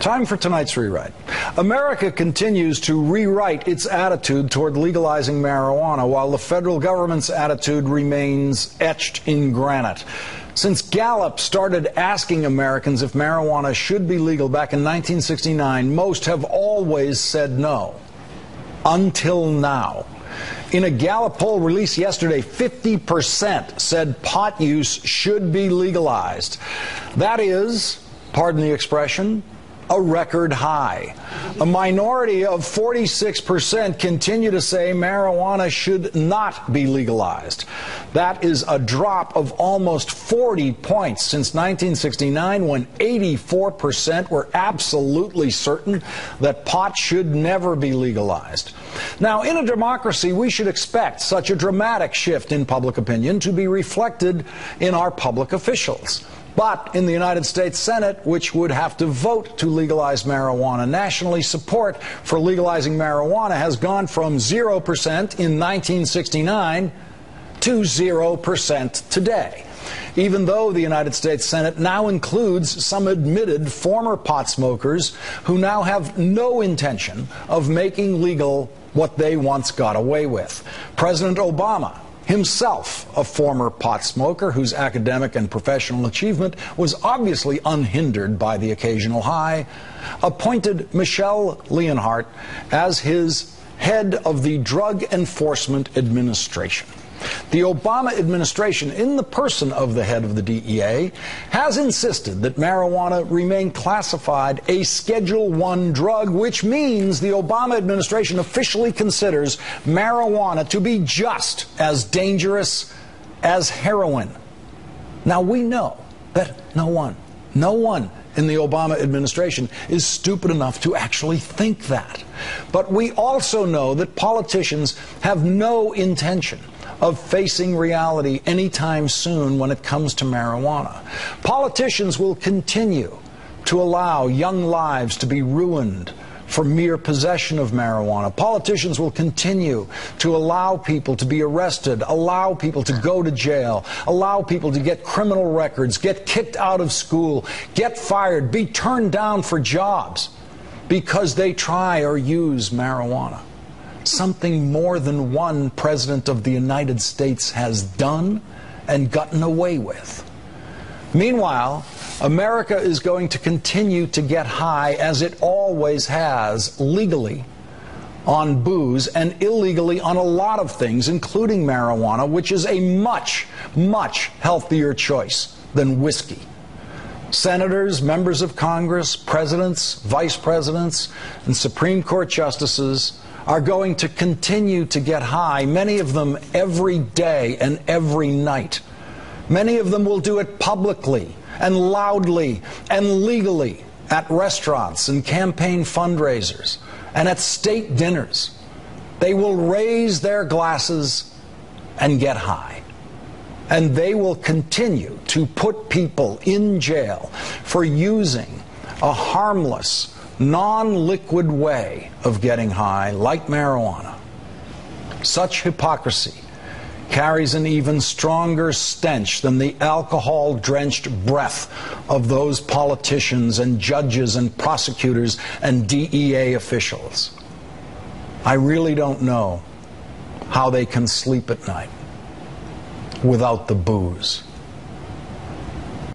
Time for tonight's rewrite. America continues to rewrite its attitude toward legalizing marijuana, while the federal government's attitude remains etched in granite. Since Gallup started asking Americans if marijuana should be legal back in 1969, most have always said no. Until now. In a Gallup poll released yesterday, 50% said pot use should be legalized. That is, pardon the expression, a record high. A minority of 46% continue to say marijuana should not be legalized. That is a drop of almost 40 points since 1969, when 84% were absolutely certain that pot should never be legalized. Now, in a democracy, we should expect such a dramatic shift in public opinion to be reflected in our public officials. But in the United States Senate, which would have to vote to legalize marijuana nationally, support for legalizing marijuana has gone from 0% in 1969 to 0% today. Even though the United States Senate now includes some admitted former pot smokers who now have no intention of making legal what they once got away with. President Obama, himself a former pot smoker whose academic and professional achievement was obviously unhindered by the occasional high, appointed Michelle Leonhardt as his head of the Drug Enforcement Administration. The Obama administration, in the person of the head of the DEA, has insisted that marijuana remain classified a Schedule I drug, which means the Obama administration officially considers marijuana to be just as dangerous as heroin. Now, we know that no one in the Obama administration is stupid enough to actually think that. But we also know that politicians have no intention of facing reality anytime soon when it comes to marijuana. Politicians will continue to allow young lives to be ruined for mere possession of marijuana. Politicians will continue to allow people to be arrested, allow people to go to jail, allow people to get criminal records, get kicked out of school, get fired, be turned down for jobs because they try or use marijuana. Something more than one president of the United States has done and gotten away with. Meanwhile, America is going to continue to get high, as it always has, legally on booze and illegally on a lot of things, including marijuana, which is a much, much healthier choice than whiskey. Senators, members of Congress, presidents, vice presidents, and Supreme Court justices are going to continue to get high, many of them every day and every night. Many of them will do it publicly and loudly and legally at restaurants and campaign fundraisers and at state dinners. They will raise their glasses and get high. And they will continue to put people in jail for using a harmless, non-liquid way of getting high, like marijuana. Such hypocrisy carries an even stronger stench than the alcohol-drenched breath of those politicians and judges and prosecutors and DEA officials. I really don't know how they can sleep at night without the booze.